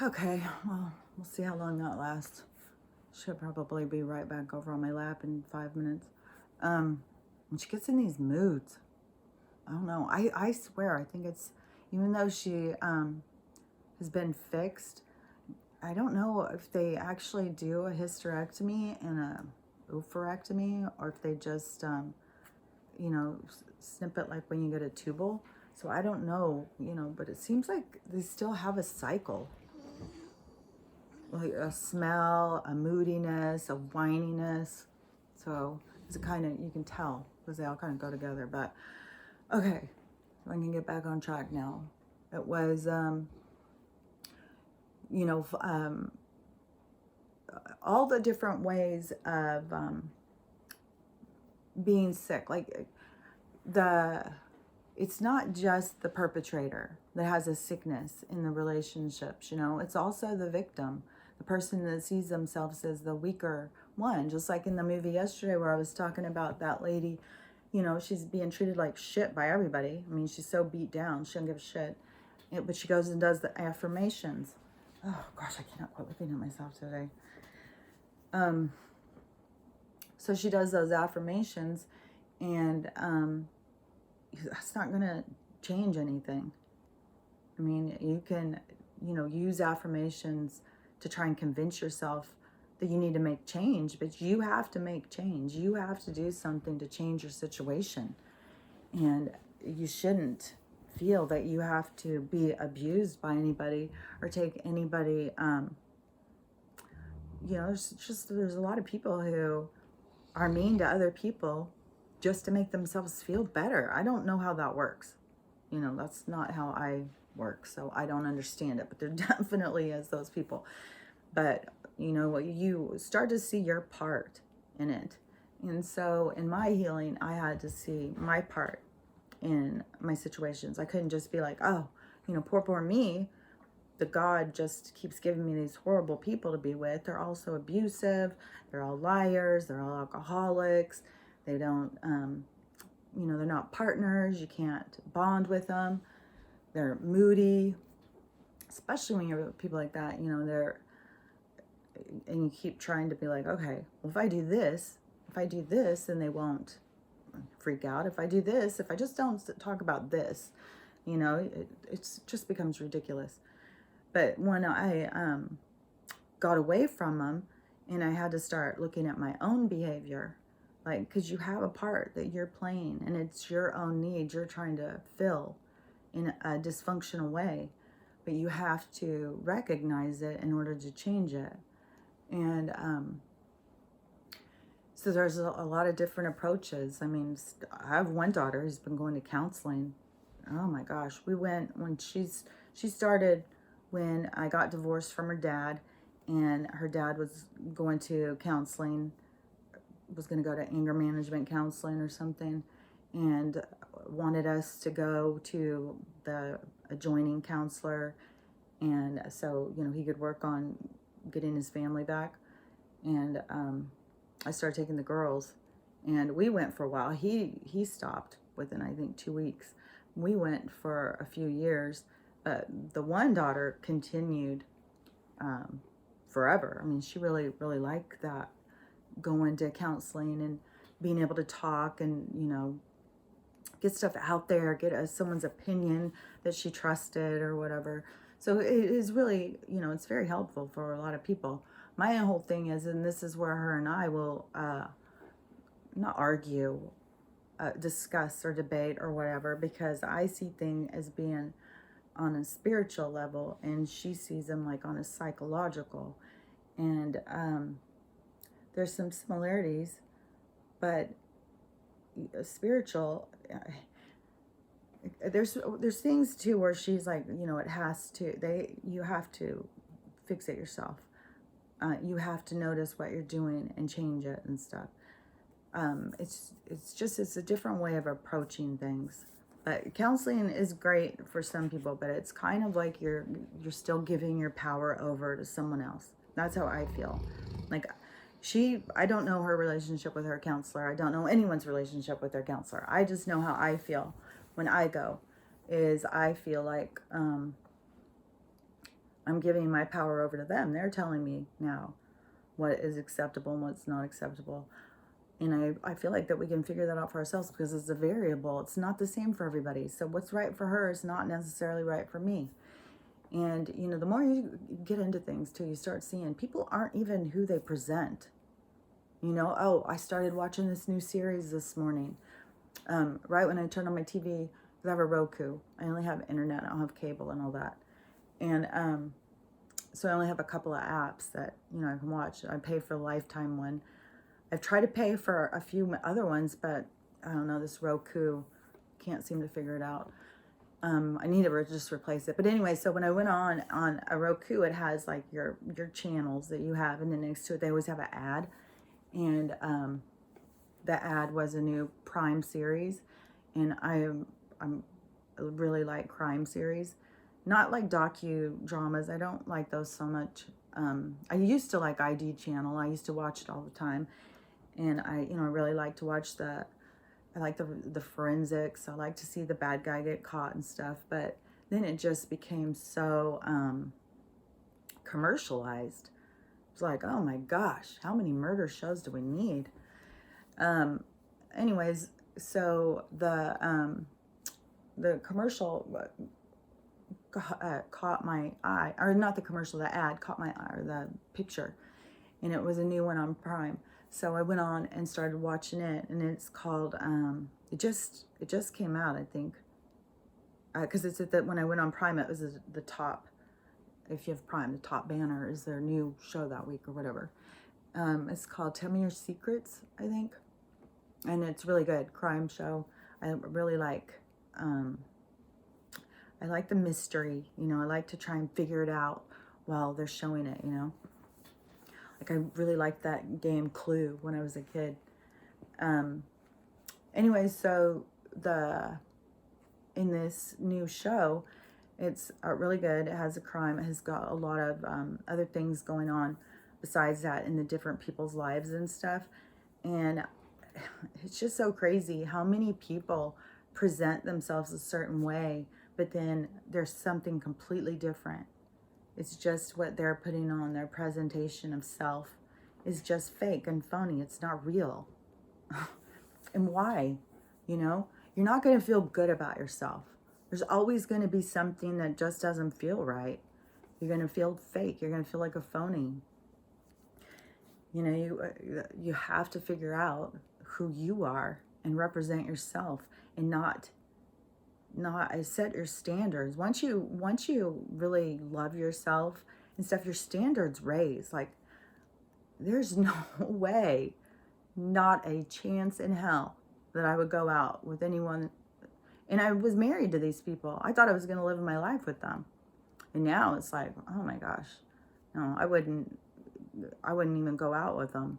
Okay, well, we'll see how long that lasts. Should probably be right back over on my lap in 5 minutes. When she gets in these moods, I don't know. I swear, I think it's, even though she has been fixed, I don't know if they actually do a hysterectomy and a oophorectomy, or if they just, snip it like when you get a tubal. So I don't know, but it seems like they still have a cycle, like a smell, a moodiness, a whininess. So it's a kind of, you can tell because they all kind of go together. But okay, so I can get back on track now. It was, you know, all the different ways of being sick. Like it's not just the perpetrator that has a sickness in the relationships, it's also the victim, the person that sees themselves as the weaker one. Just like in the movie yesterday where I was talking about that lady, she's being treated like shit by everybody. I mean, she's so beat down, she don't give a shit. But she goes and does the affirmations. Oh gosh, I cannot quit looking at myself today. So she does those affirmations, and that's not going to change anything. I mean, you can, use affirmations to try and convince yourself that you need to make change, but you have to make change. You have to do something to change your situation. And you shouldn't feel that you have to be abused by anybody or take anybody, there's a lot of people who are mean to other people just to make themselves feel better. I don't know how that works. That's not how I work, so I don't understand it, but there definitely is those people. But you start to see your part in it. And so in my healing, I had to see my part in my situations. I couldn't just be like, oh, poor me. The God just keeps giving me these horrible people to be with. They're all so abusive. They're all liars. They're all alcoholics. They don't, they're not partners. You can't bond with them. They're moody, especially when you're with people like that, and you keep trying to be like, okay, well, if I do this, then they won't freak out. If I do this, if I just don't talk about this, it just becomes ridiculous. But when I got away from them and I had to start looking at my own behavior, like, because you have a part that you're playing and it's your own needs you're trying to fill in a dysfunctional way, but you have to recognize it in order to change it. And so there's a lot of different approaches. I mean, I have one daughter who's been going to counseling. Oh my gosh, we went when she started when I got divorced from her dad, and her dad was going to counseling, was going to go to anger management counseling or something, and wanted us to go to the adjoining counselor, and so he could work on getting his family back. And I started taking the girls, and we went for a while. He stopped within, I think, 2 weeks. We went for a few years, but the one daughter continued forever. I mean, she really, really liked that, going to counseling and being able to talk and, get stuff out there, get someone's opinion that she trusted or whatever. So it is really, it's very helpful for a lot of people. My whole thing is, and this is where her and I will not argue, discuss or debate or whatever, because I see things as being on a spiritual level and she sees them like on a psychological. And there's some similarities, but spiritual, there's things too where she's like, it has to, you have to fix it yourself. You have to notice what you're doing and change it and stuff. It's a different way of approaching things. But counseling is great for some people, but it's kind of like you're still giving your power over to someone else. That's how I feel. Like, I don't know her relationship with her counselor. I don't know anyone's relationship with their counselor. I just know how I feel when I go. I feel like I'm giving my power over to them. They're telling me now what is acceptable and what's not acceptable. And I feel like that we can figure that out for ourselves because it's a variable. It's not the same for everybody. So what's right for her is not necessarily right for me. And, you know, the more you get into things too, you start seeing people aren't even who they present. You know, oh, I started watching this new series this morning. Right when I turned on my TV, because I have a Roku. I only have internet, I don't have cable and all that. And so I only have a couple of apps that, you know, I can watch. I pay for the Lifetime one. I've tried to pay for a few other ones, but I don't know, this Roku, can't seem to figure it out. I need to just replace it. But anyway, so when I went on a Roku, it has like your channels that you have, and then next to it, they always have an ad. And the ad was a new Prime series, and I'm really like crime series, not like docudramas. I don't like those so much. I used to like ID Channel. I used to watch it all the time, and I really like to watch I like the forensics. I like to see the bad guy get caught and stuff. But then it just became so commercialized. It's like, oh my gosh, how many murder shows do we need? Anyways, so the commercial caught my eye, or not the commercial, the ad caught my eye, or the picture, and it was a new one on Prime. So I went on and started watching it, and it's called it just came out, I think, because it's at when I went on Prime, it was the top. If you have Prime, the top banner is their new show that week or whatever. It's called Tell Me Your Secrets, I think, and it's really good crime show. I really like. I like the mystery, you know. I like to try and figure it out while they're showing it, you know. Like, I really liked that game Clue when I was a kid. Anyway, so in this new show, it's really good. It has a crime. It has got a lot of other things going on besides that in the different people's lives and stuff. And it's just so crazy how many people present themselves a certain way, but then there's something completely different. It's just what they're putting on. Their presentation of self is just fake and phony. It's not real. And why? You know, you're not going to feel good about yourself. There's always going to be something that just doesn't feel right. You're going to feel fake. You're going to feel like a phony. You know, you have to figure out who you are and represent yourself, and not set your standards. Once you really love yourself and stuff, your standards raise. Like, there's no way, not a chance in hell that I would go out with anyone. And I was married to these people. I thought I was going to live my life with them. And now it's like, oh my gosh, no, I wouldn't even go out with them.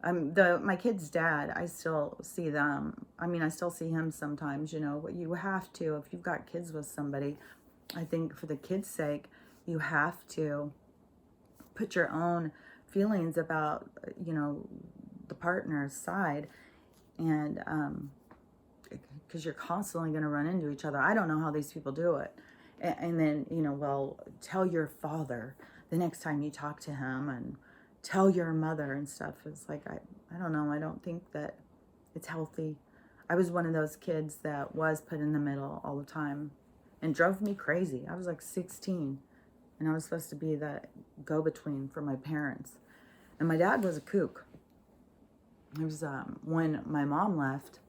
My kid's dad, I still see them. I mean, I still see him sometimes, you know. You have to, if you've got kids with somebody, I think for the kids' sake, you have to put your own feelings about, you know, the partner's side. And because you're constantly going to run into each other. I don't know how these people do it. And then, you know, well, tell your father the next time you talk to him, and tell your mother and stuff. It's like, I don't know. I don't think that it's healthy. I was one of those kids that was put in the middle all the time and drove me crazy. I was like 16, and I was supposed to be that go-between for my parents. And my dad was a kook. It was when my mom left,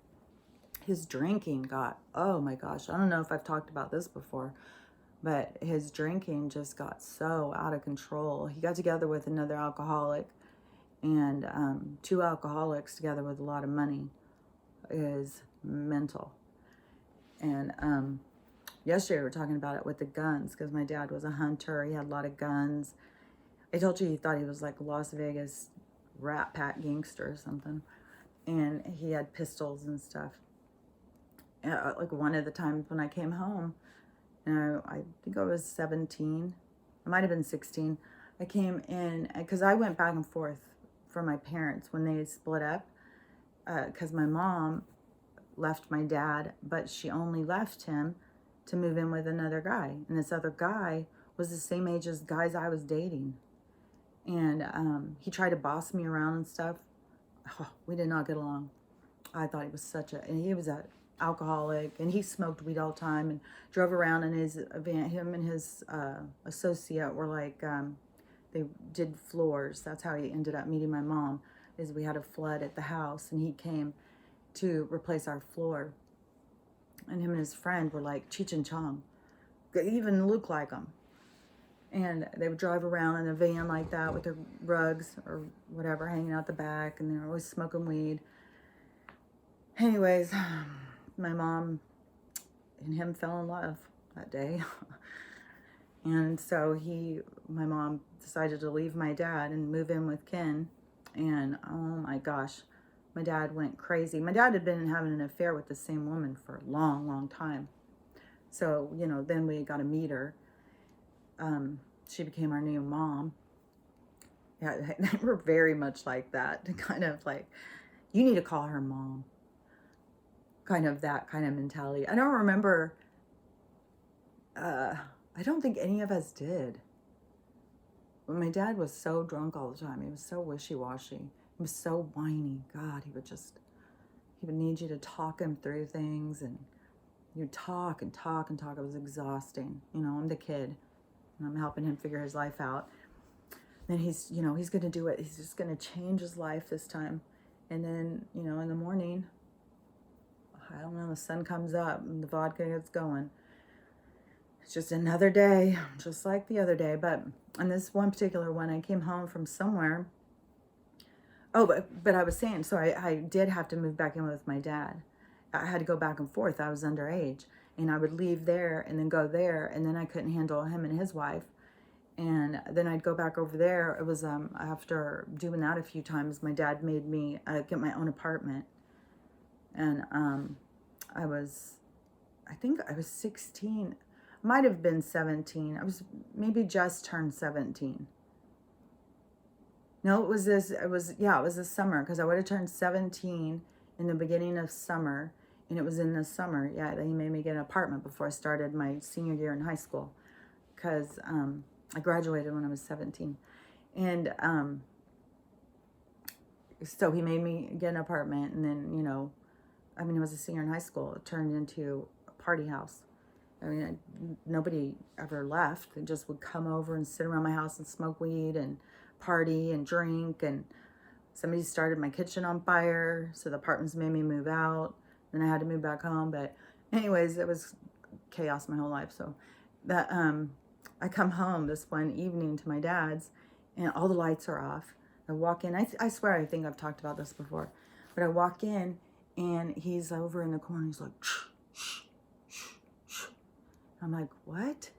his drinking got, oh my gosh, I don't know if I've talked about this before, but his drinking just got so out of control. He got together with another alcoholic, and two alcoholics together with a lot of money is mental. And yesterday we were talking about it with the guns, because my dad was a hunter. He had a lot of guns. I told you he thought he was like a Las Vegas Rat Pack gangster or something. And he had pistols and stuff. Like one of the times when I came home, and I think I was 17, I might have been 16. I came in, because I went back and forth for my parents when they split up, because my mom left my dad, but she only left him to move in with another guy. And this other guy was the same age as guys I was dating. And he tried to boss me around and stuff. Oh, we did not get along. I thought he was and he was an alcoholic, and he smoked weed all the time and drove around in his van. Him and his associate were like, they did floors. That's how he ended up meeting my mom, is we had a flood at the house, and he came to replace our floor. And him and his friend were like Cheech and Chong. They even look like them. And they would drive around in a van like that with their rugs or whatever hanging out the back, and they were always smoking weed. Anyways, my mom and him fell in love that day. And so my mom decided to leave my dad and move in with Ken. And oh my gosh, my dad went crazy. My dad had been having an affair with the same woman for a long, long time. So, then we got to meet her. She became our new mom. Yeah, they were very much like that. Kind of like, you need to call her mom. Kind of that kind of mentality. I don't remember, I don't think any of us did. But my dad was so drunk all the time. He was so wishy-washy. He was so whiny. God, he would need you to talk him through things, and you'd talk and talk and talk. It was exhausting. I'm the kid, and I'm helping him figure his life out. Then he's going to do it. He's just going to change his life this time. And then, in the morning, I don't know, the sun comes up and the vodka gets going. It's just another day, just like the other day. But on this one particular one, I came home from somewhere. Oh, but I was saying, so I did have to move back in with my dad. I had to go back and forth. I was underage. And I would leave there and then go there. And then I couldn't handle him and his wife. And then I'd go back over there. It was after doing that a few times, my dad made me get my own apartment. And I think I was 16. Might have been 17. I was maybe just turned 17. No, it was this summer, because I would have turned 17 in the beginning of summer, and it was in the summer, that he made me get an apartment before I started my senior year in high school, because I graduated when I was 17. And so he made me get an apartment, and then, I was a senior in high school. It turned into a party house. Nobody ever left. They just would come over and sit around my house and smoke weed and party and drink. And somebody started my kitchen on fire, so the apartments made me move out. Then I had to move back home. But anyways, it was chaos my whole life. So that I come home this one evening to my dad's, and all the lights are off. I walk in. I swear I think I've talked about this before. But I walk in, and he's over in the corner. He's like, shh, shh, shh, shh. I'm like, what?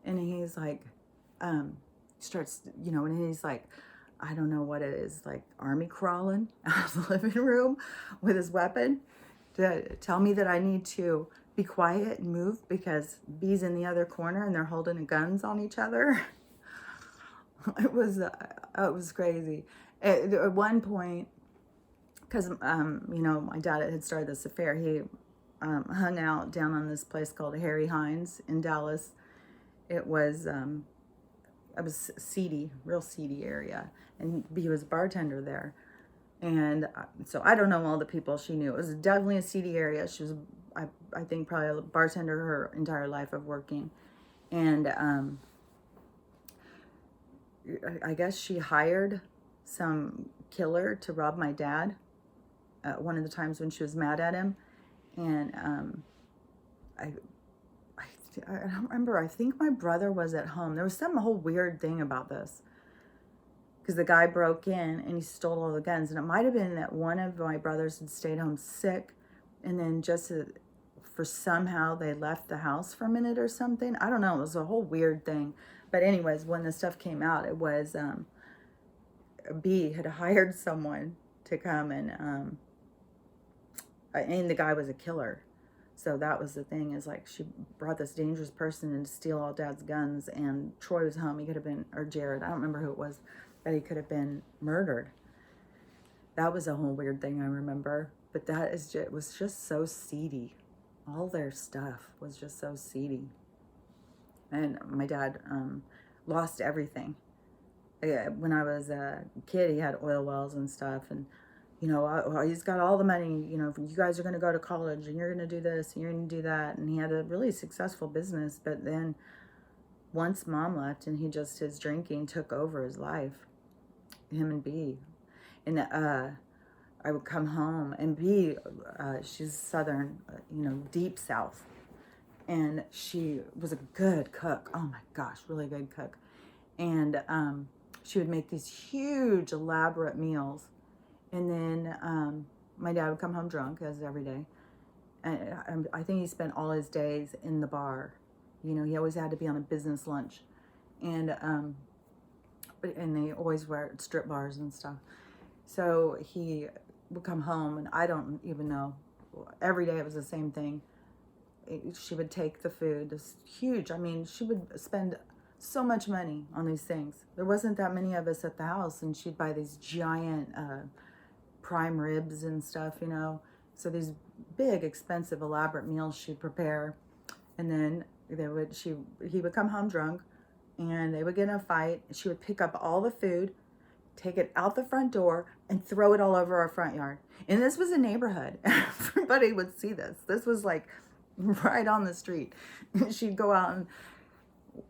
And he's like, starts, and he's like, I don't know what it is, like army crawling out of the living room with his weapon to tell me that I need to be quiet and move because B's in the other corner and they're holding guns on each other. It was crazy. At one point, because, my dad had started this affair, he hung out down on this place called Harry Hines in Dallas. It was seedy, real seedy area. And he was a bartender there. And so I don't know all the people she knew. It was definitely a seedy area. She was, I think, probably a bartender her entire life of working. And I guess she hired some killer to rob my dad one of the times when she was mad at him. And I don't remember. I think my brother was at home. There was some whole weird thing about this. Because the guy broke in and he stole all the guns. And it might have been that one of my brothers had stayed home sick. And then for somehow they left the house for a minute or something. I don't know. It was a whole weird thing. But anyways, when the stuff came out, it was B had hired someone to come and the guy was a killer. So that was the thing, is like she brought this dangerous person in to steal all Dad's guns, and Troy was home. He could have been, or Jared, I don't remember who it was, but he could have been murdered. That was a whole weird thing I remember. But it was just so seedy. All their stuff was just so seedy. And my dad lost everything. When I was a kid, he had oil wells and stuff, and he's got all the money. You guys are going to go to college, and you're going to do this, and you're going to do that, and he had a really successful business. But then once mom left, and his drinking took over his life, him and B, and I would come home, and B, she's Southern, deep South, and she was a good cook. Oh my gosh, really good cook. And she would make these huge, elaborate meals. And then my dad would come home drunk, as every day. And I think he spent all his days in the bar. He always had to be on a business lunch. And they always were at strip bars and stuff. So he would come home, and I don't even know. Every day it was the same thing. She would take the food, this huge, she would spend so much money on these things. There wasn't that many of us at the house, and she'd buy these giant prime ribs and stuff, So these big, expensive, elaborate meals she'd prepare, and then he would come home drunk, and they would get in a fight. She would pick up all the food, take it out the front door, and throw it all over our front yard. And this was a neighborhood. Everybody would see this. This was like right on the street. She'd go out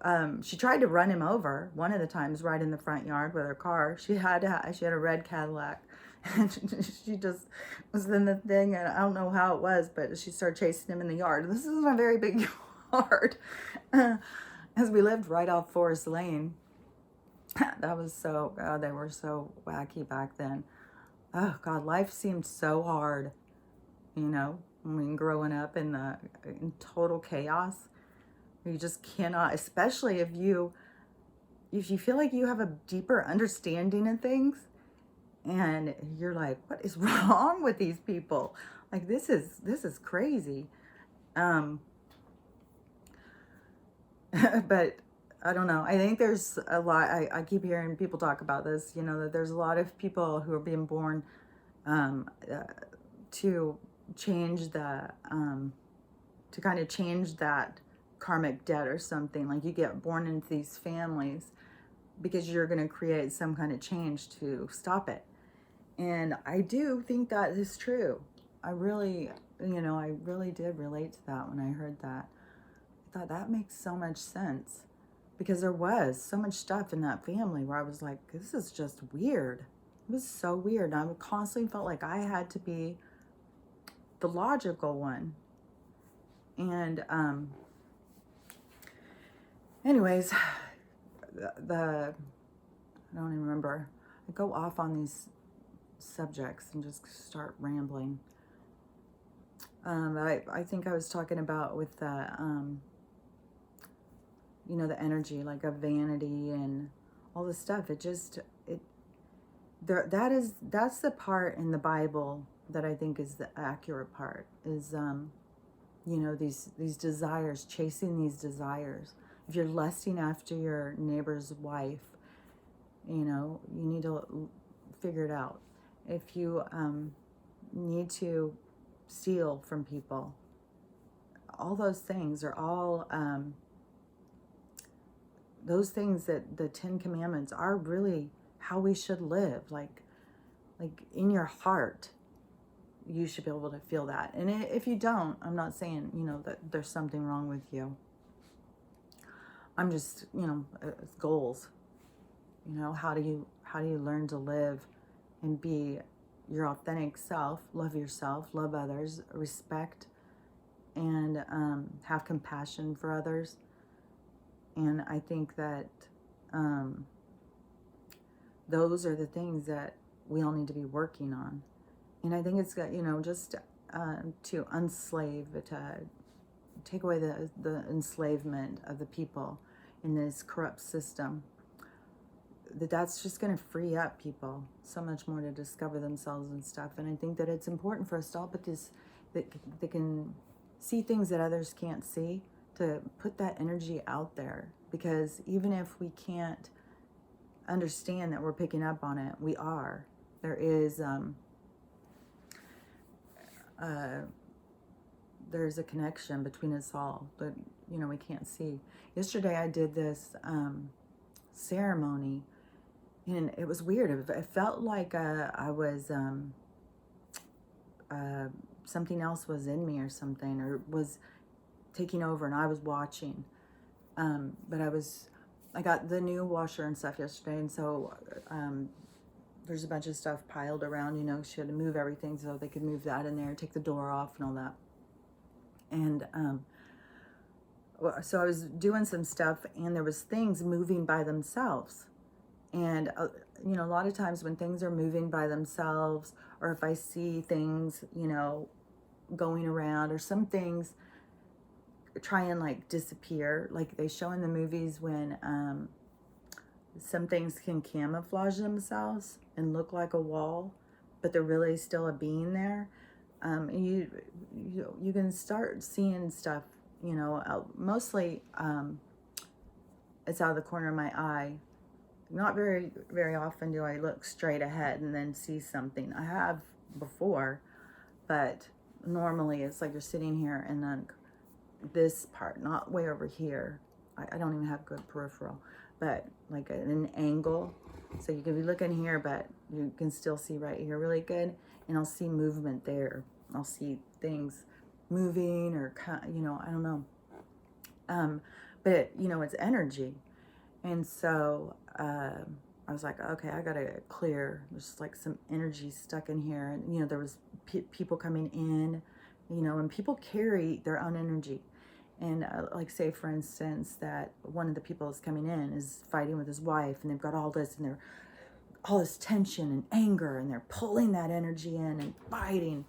and she tried to run him over one of the times right in the front yard with her car. She had a red Cadillac. And she just was in the thing, and I don't know how it was, but she started chasing him in the yard. This is a very big yard. As we lived right off Forest Lane. That was they were so wacky back then. Oh God, life seemed so hard, growing up in total chaos. You just cannot, especially if you feel like you have a deeper understanding of things, and you're like, what is wrong with these people? Like, this is crazy. But I don't know. I think there's a lot. I keep hearing people talk about this, that there's a lot of people who are being born to change to kind of change that karmic debt or something. Like, you get born into these families because you're going to create some kind of change to stop it. And I do think that is true. I really did relate to that when I heard that. I thought that makes so much sense, because there was so much stuff in that family where I was like, this is just weird. It was so weird. I constantly felt like I had to be the logical one. And anyways, I don't even remember. I go off on these subjects and just start rambling. I think I was talking about with the the energy, like, of vanity and all this stuff. That's the part in the Bible that I think is the accurate part, is these desires, chasing these desires. If you're lusting after your neighbor's wife, you need to figure it out. If you need to steal from people, all those things are all those things that the 10 Commandments are really how we should live. Like in your heart, you should be able to feel that. And if you don't, I'm not saying, that there's something wrong with you. I'm just, it's goals. How do you learn to live and be your authentic self, love yourself, love others, respect, and have compassion for others. And I think that those are the things that we all need to be working on. And I think it's got, just to unslave, to take away the enslavement of the people in this corrupt system. That's just going to free up people so much more to discover themselves and stuff. And I think that it's important for us to all put this, that they can see things that others can't see, to put that energy out there. Because even if we can't understand that we're picking up on it, we are. There is there's a connection between us all that, you know, we can't see. Yesterday I did this ceremony, and it was weird. It felt like I was, something else was in me or something, or was taking over, and I was watching. But I got the new washer and stuff yesterday, and so there's a bunch of stuff piled around, you know, she had to move everything so they could move that in there, take the door off and all that. And so I was doing some stuff, and there was things moving by themselves. And, you know, a lot of times when things are moving by themselves, or if I see things, you know, going around, or some things try and like disappear, like they show in the movies when some things can camouflage themselves and look like a wall, but they're really still a being there. You can start seeing stuff, you know, mostly it's out of the corner of my eye. Not very often do I look straight ahead and then see something. I have before, but normally it's like you're sitting here and then this part, not way over here. I don't even have good peripheral, but like an angle. So you can be looking here, but you can still see right here really good. And I'll see movement there. I'll see things moving, or, you know, I don't know. But you know, it's energy. And so I was like, okay, I gotta clear. There's like some energy stuck in here. And, you know, there was people coming in, you know, and people carry their own energy. And like, say for instance that one of the people that's coming in is fighting with his wife, and they've got all this, and they're all this tension and anger, and they're pulling that energy in and fighting,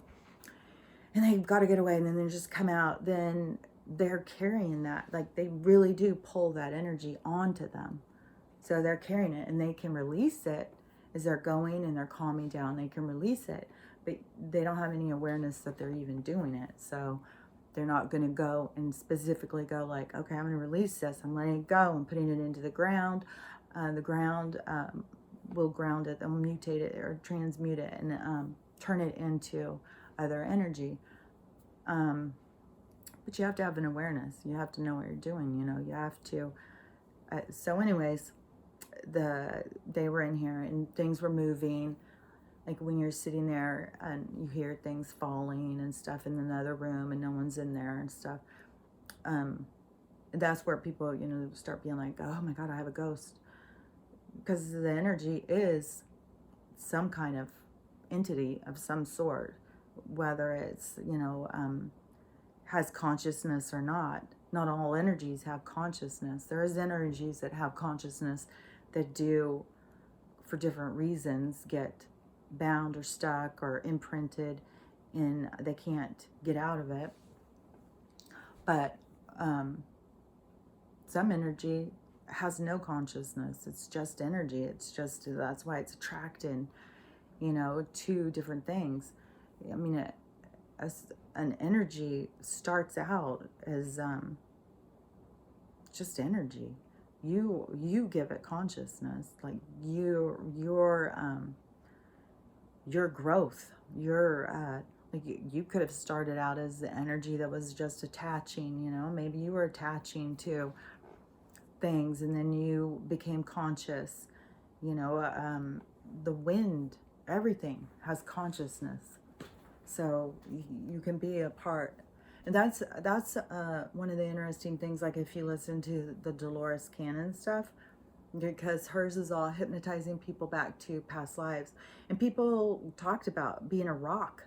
and they've got to get away, and then they just come out. Then they're carrying that, like they really do pull that energy onto them. So they're carrying it, and they can release it as they're going and they're calming down. They can release it, but they don't have any awareness that they're even doing it. So they're not going to go and specifically go like, okay, I'm going to release this. I'm letting it go. I'm putting it into the ground. The ground will ground it, and mutate it or transmute it, and turn it into other energy. But you have to have an awareness. You have to know what you're doing. You know, you have to. So anyways, they were in here, and things were moving. Like when you're sitting there and you hear things falling and stuff in another room, and no one's in there and stuff. That's where people, you know, start being like, oh my God, I have a ghost. Because the energy is some kind of entity of some sort, whether it's, you know, has consciousness or not. Not all energies have consciousness. There is energies that have consciousness that do, for different reasons, get bound or stuck or imprinted, and they can't get out of it. But some energy has no consciousness. It's just energy. It's just, that's why it's attracted, you know, to different things. I mean, an energy starts out as just energy. You give it consciousness, like your growth, like you could have started out as the energy that was just attaching, you know, maybe you were attaching to things, and then you became conscious, you know. The wind, everything has consciousness, so you can be a part. And that's one of the interesting things, like if you listen to the Dolores Cannon stuff, because hers is all hypnotizing people back to past lives. And people talked about being a rock.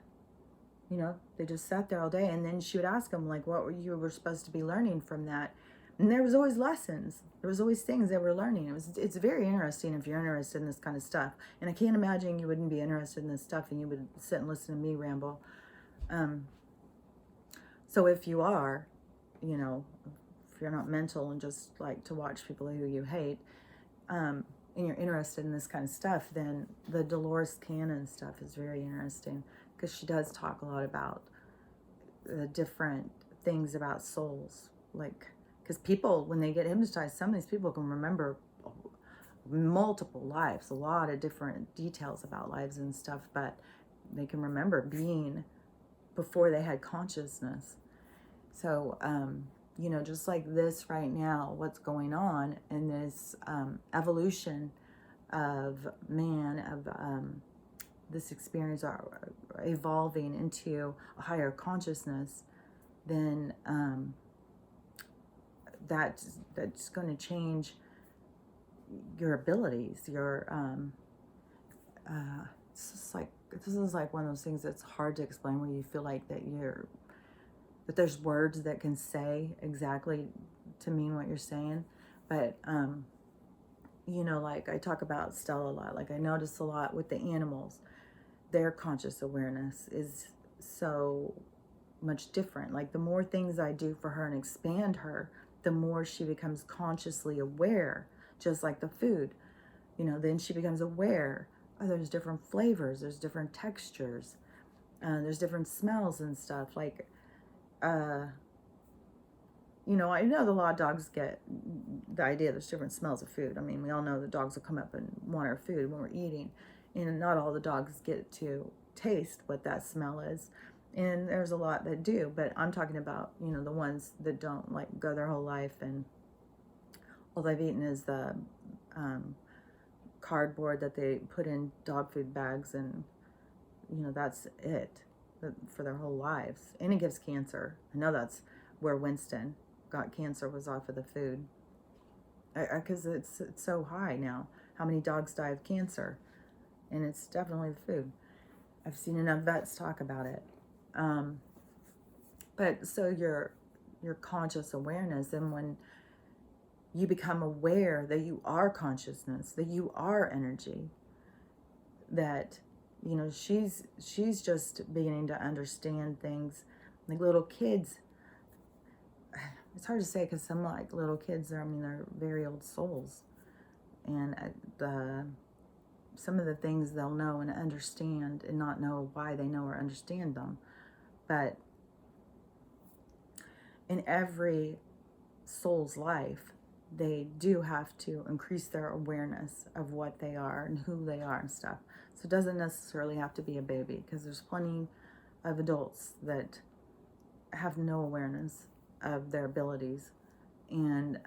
You know, they just sat there all day, and then she would ask them, like, what you were supposed to be learning from that. And there was always lessons. There was always things they were learning. It's very interesting if you're interested in this kind of stuff. And I can't imagine you wouldn't be interested in this stuff and you would sit and listen to me ramble. So if you are, you know, if you're not mental and just like to watch people who you hate, and you're interested in this kind of stuff, then the Dolores Cannon stuff is very interesting, because she does talk a lot about the different things about souls. Like, because people, when they get hypnotized, some of these people can remember multiple lives, a lot of different details about lives and stuff, but they can remember being before they had consciousness. So, just like this right now, what's going on in this evolution of man, of this experience evolving into a higher consciousness, then that's going to change your abilities, your it's just like, this is like one of those things that's hard to explain, where you feel like that there's words that can say exactly to mean what you're saying. But like I talk about Stella a lot, like I notice a lot with the animals, their conscious awareness is so much different. Like the more things I do for her and expand her, the more she becomes consciously aware, just like the food. Then she becomes aware, oh, there's different flavors, there's different textures, there's different smells and stuff. Like, I know a lot of dogs get the idea there's different smells of food. I mean, we all know the dogs will come up and want our food when we're eating. And not all the dogs get to taste what that smell is. And there's a lot that do. But I'm talking about, the ones that don't, like, go their whole life and all they've eaten is the cardboard that they put in dog food bags. And, that's it for their whole lives. And it gives cancer. I know that's where Winston got cancer, was off of the food, because it's so high now. How many dogs die of cancer? And it's definitely the food. I've seen enough vets talk about it. But so your conscious awareness, and when you become aware that you are consciousness, that you are energy, that she's just beginning to understand things. Like little kids, it's hard to say, because some, like, little kids, they're very old souls, and some of the things they'll know and understand and not know why they know or understand them. But in every soul's life, they do have to increase their awareness of what they are and who they are and stuff. So it doesn't necessarily have to be a baby, because there's plenty of adults that have no awareness of their abilities. And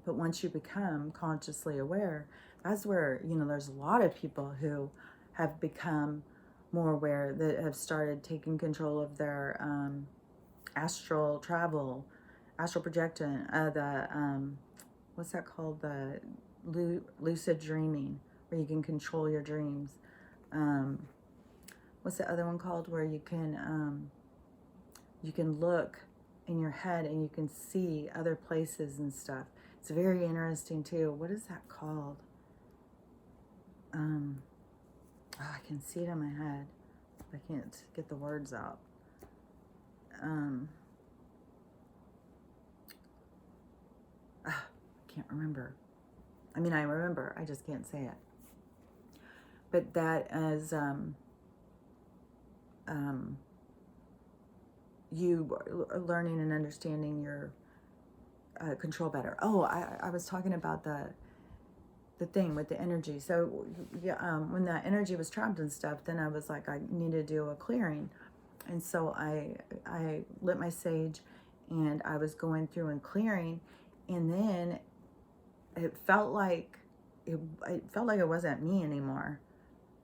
but once you become consciously aware, that's where there's a lot of people who have become more aware, that have started taking control of their astral travel, astral projection, what's that called, the lucid dreaming, where you can control your dreams. What's the other one called, where you can look in your head and you can see other places and stuff. It's very interesting too. What is that called? I can see it in my head. I can't get the words out. I can't remember. I mean, I remember, I just can't say it. But that is you learning and understanding your control better. Oh, I was talking about the thing with the energy. So yeah, when that energy was trapped and stuff, then I was like, I need to do a clearing. And so I lit my sage, and I was going through and clearing, and then it felt like it wasn't me anymore.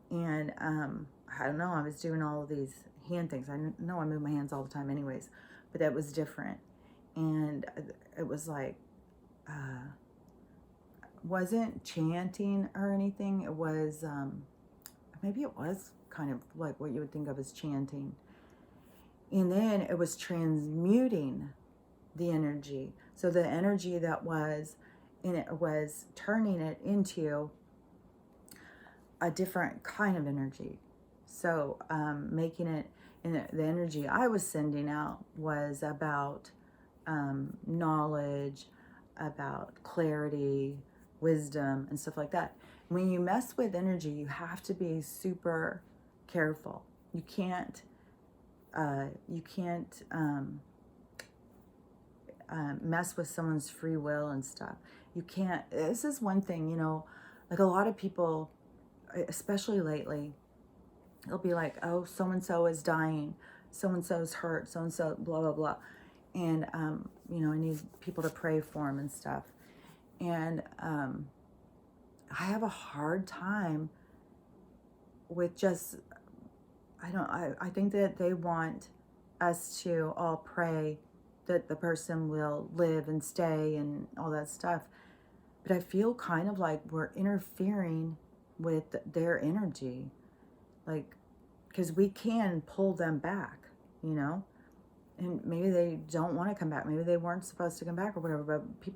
And I don't know, I was doing all of these hand things. I know I move my hands all the time anyways, but that was different. And it was like, wasn't chanting or anything. It was, maybe it was kind of like what you would think of as chanting. And then it was transmuting the energy. So the energy that was in it was turning it into a different kind of energy. So making it, and the energy I was sending out was about knowledge, about clarity, wisdom, and stuff like that. When you mess with energy, you have to be super careful. You can't mess with someone's free will and stuff. You can't. This is one thing, like a lot of people, especially lately, they'll be like, oh, so-and-so is dying, so-and-so's hurt, so-and-so, blah, blah, blah. And, I need people to pray for him and stuff. And I have a hard time with just, I think that they want us to all pray that the person will live and stay and all that stuff. But I feel kind of like we're interfering with their energy. Like, because we can pull them back, and maybe they don't want to come back. Maybe they weren't supposed to come back or whatever, but you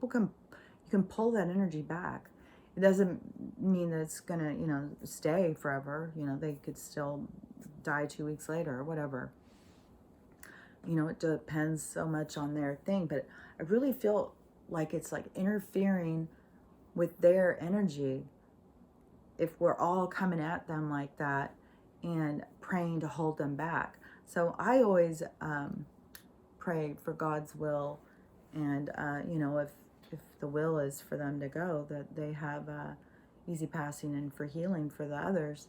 can pull that energy back. It doesn't mean that it's going to, stay forever. They could still die 2 weeks later or whatever. It depends so much on their thing, but I really feel like it's like interfering with their energy if we're all coming at them like that and praying to hold them back. So I always pray for God's will, and if the will is for them to go, that they have easy passing, and for healing for the others.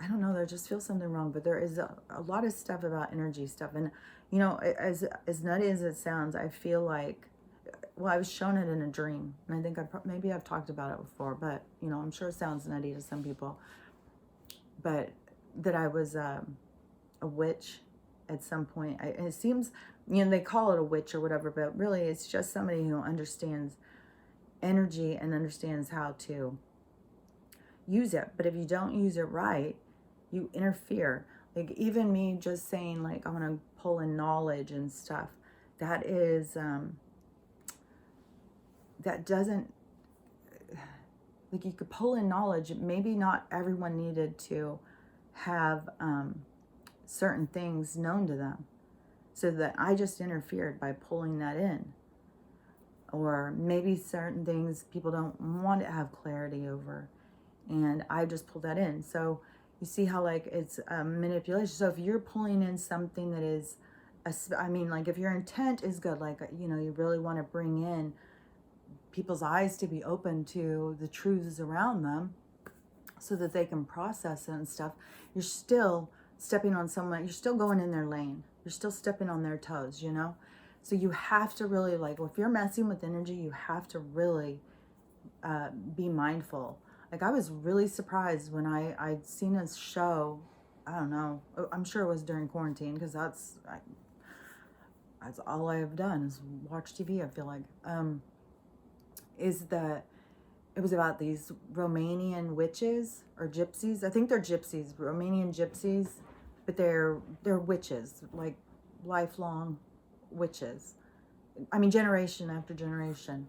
I don't know, there just feels something wrong, but there is a lot of stuff about energy stuff. And, as nutty as it sounds, I feel like, well, I was shown it in a dream. And I think maybe I've talked about it before, but, I'm sure it sounds nutty to some people. But that I was a witch at some point. It seems, they call it a witch or whatever, but really it's just somebody who understands energy and understands how to use it. But if you don't use it right, you interfere. Like, even me just saying, like, I want to pull in knowledge and stuff, that is that doesn't, like, you could pull in knowledge. Maybe not everyone needed to have certain things known to them, so that I just interfered by pulling that in. Or maybe certain things people don't want to have clarity over, and I just pulled that in. So you see how, like, it's manipulation. So if you're pulling in something that is, like, if your intent is good, like, you really want to bring in people's eyes to be open to the truths around them so that they can process it and stuff, you're still stepping on someone, you're still going in their lane, you're still stepping on their toes, So you have to really, like, if you're messing with energy, you have to really be mindful. Like, I was really surprised when I'd seen a show, I don't know, I'm sure it was during quarantine, because that's all I have done is watch TV, I feel like, it was about these Romanian witches or gypsies. I think they're gypsies, Romanian gypsies, but they're witches, like lifelong witches. I mean, generation after generation.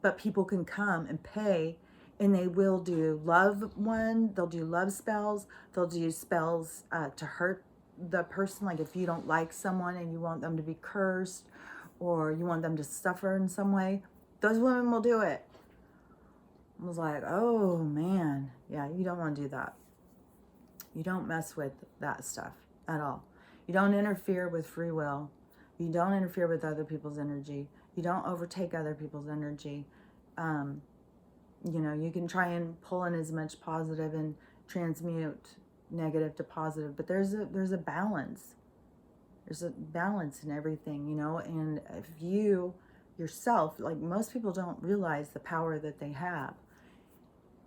But people can come and pay, and they will do they'll do love spells, they'll do spells to hurt the person. Like, if you don't like someone and you want them to be cursed, or you want them to suffer in some way, those women will do it. I was like, oh man, yeah, you don't want to do that. You don't mess with that stuff at all. You don't interfere with free will. You don't interfere with other people's energy. You don't overtake other people's energy. You can try and pull in as much positive and transmute negative to positive, but there's a balance. There's a balance in everything, and if you yourself, like, most people don't realize the power that they have.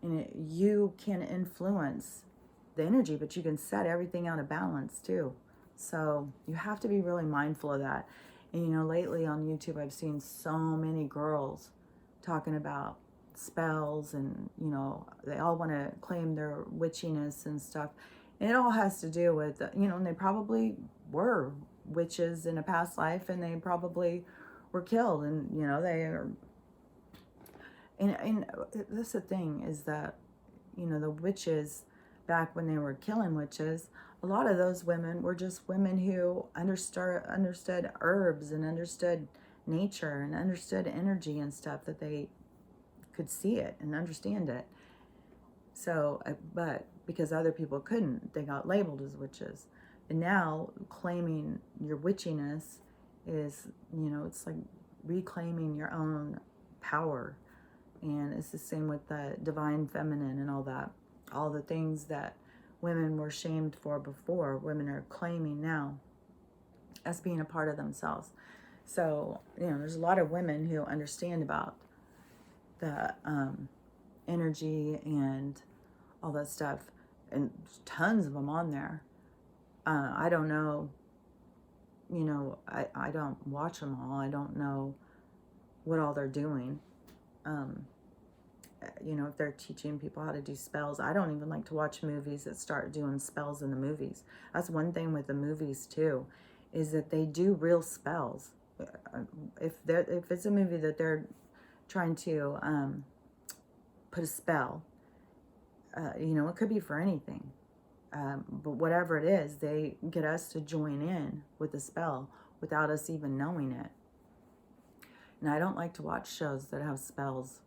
And you can influence the energy, but you can set everything out of balance too. So you have to be really mindful of that. And lately on YouTube, I've seen so many girls talking about spells, and they all want to claim their witchiness and stuff. And it all has to do with, and they probably were witches in a past life, and they probably were killed, and they are. And that's the thing, is that the witches, back when they were killing witches, a lot of those women were just women who understood herbs and understood nature and understood energy and stuff, that they could see it and understand it. So, but because other people couldn't, they got labeled as witches. And now claiming your witchiness is, it's like reclaiming your own power. And it's the same with the divine feminine and all that. All the things that women were shamed for before, women are claiming now. as being a part of themselves. So, there's a lot of women who understand about the energy and all that stuff, and tons of them on there. I don't know, I don't watch them all. I don't know what all they're doing. If they're teaching people how to do spells. I don't even like to watch movies that start doing spells in the movies. That's one thing with the movies too, is that they do real spells. If it's a movie that they're trying to put a spell, it could be for anything. But whatever it is, they get us to join in with the spell without us even knowing it. And I don't like to watch shows that have spells.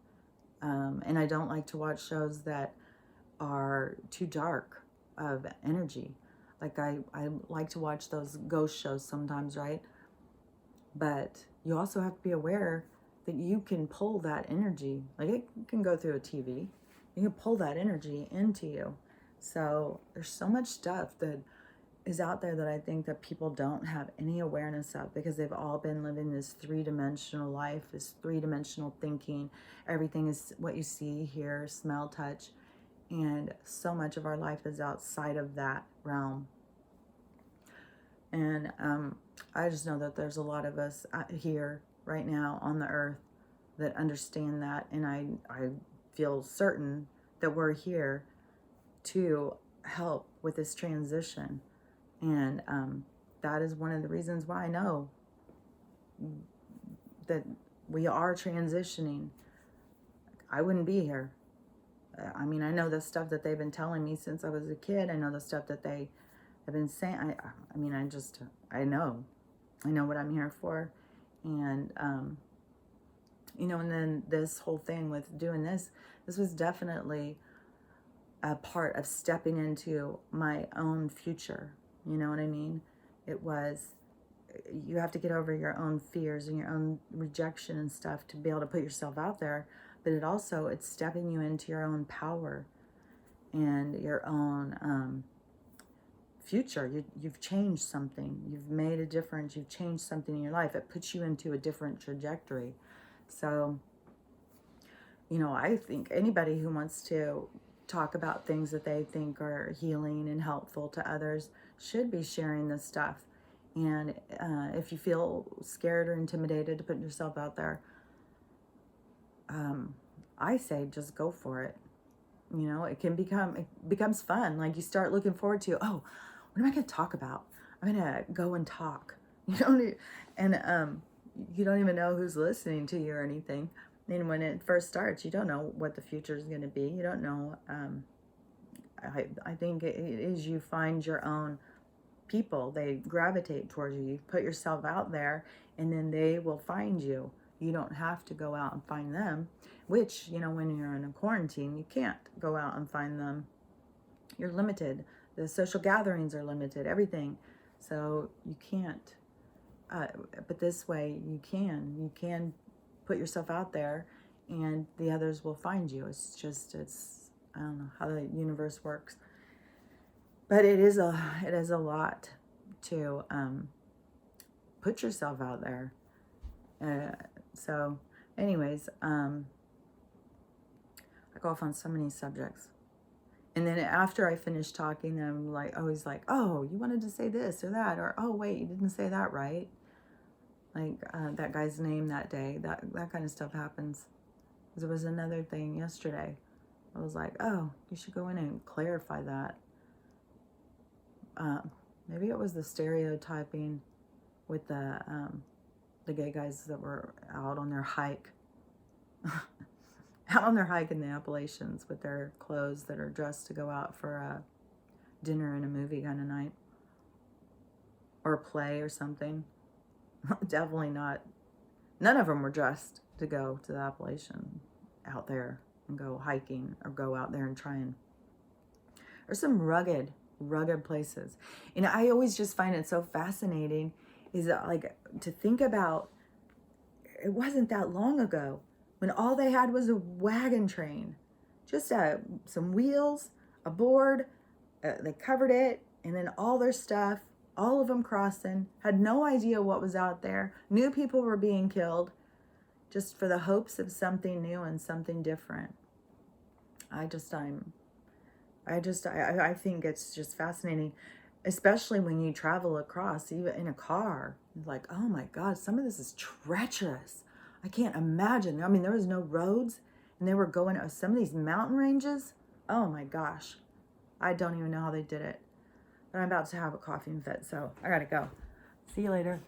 And I don't like to watch shows that are too dark of energy. Like I like to watch those ghost shows sometimes, right? But you also have to be aware that you can pull that energy. Like it can go through a TV. You can pull that energy into you. So there's so much stuff that is out there that I think that people don't have any awareness of, because they've all been living this three-dimensional life, this three-dimensional thinking. Everything is what you see, hear, smell, touch. And so much of our life is outside of that realm. And I just know that there's a lot of us here right now on the earth that understand that. And I feel certain that we're here to help with this transition. And that is one of the reasons why I know that we are transitioning. I wouldn't be here. I mean, I know the stuff that they've been telling me since I was a kid. I know the stuff that they have been saying. I know what I'm here for. And, and then this whole thing with doing this was definitely a part of stepping into my own future. You know what I mean? It was, you have to get over your own fears and your own rejection and stuff to be able to put yourself out there. But it's stepping you into your own power and your own future. You've changed something. You've made a difference. You've changed something in your life. It puts you into a different trajectory. So, I think anybody who wants to talk about things that they think are healing and helpful to others should be sharing this stuff. And if you feel scared or intimidated to put yourself out there, I say just go for it. It becomes fun. Like you start looking forward to, oh, what am I going to talk about? I'm going to go and talk. You don't even know who's listening to you or anything. And when it first starts, you don't know what the future is going to be. You don't know. I think it is, you find your own people. They gravitate towards you. You put yourself out there, and then they will find you. You don't have to go out and find them, which, when you're in a quarantine, you can't go out and find them. You're limited. The social gatherings are limited, everything. So you can't. But this way, you can. You can put yourself out there, and the others will find you. I don't know how the universe works. But it is a lot to put yourself out there. So anyways, I go off on so many subjects. And then after I finish talking, I'm like, always like, oh, you wanted to say this or that, or, oh, wait, you didn't say that right. Like that guy's name that day, that kind of stuff happens. There was another thing yesterday. I was like, oh, you should go in and clarify that. Maybe it was the stereotyping with the gay guys that were out on their hike. Out on their hike in the Appalachians with their clothes that are dressed to go out for a dinner and a movie kind of night. Or a play or something. Definitely not. None of them were dressed to go to the Appalachian out there and go hiking or go out there and try and... There's some rugged places. And I always just find it so fascinating is that, like, to think about, it wasn't that long ago when all they had was a wagon train, just some wheels, a board, they covered it, and then all their stuff, all of them crossing, had no idea what was out there, knew people were being killed, just for the hopes of something new and something different. I think it's just fascinating, especially when you travel across, even in a car. Like, oh my God, some of this is treacherous. I can't imagine. I mean, there was no roads, and they were going some of these mountain ranges. Oh my gosh, I don't even know how they did it. But I'm about to have a coffee and fit, so I gotta go. See you later.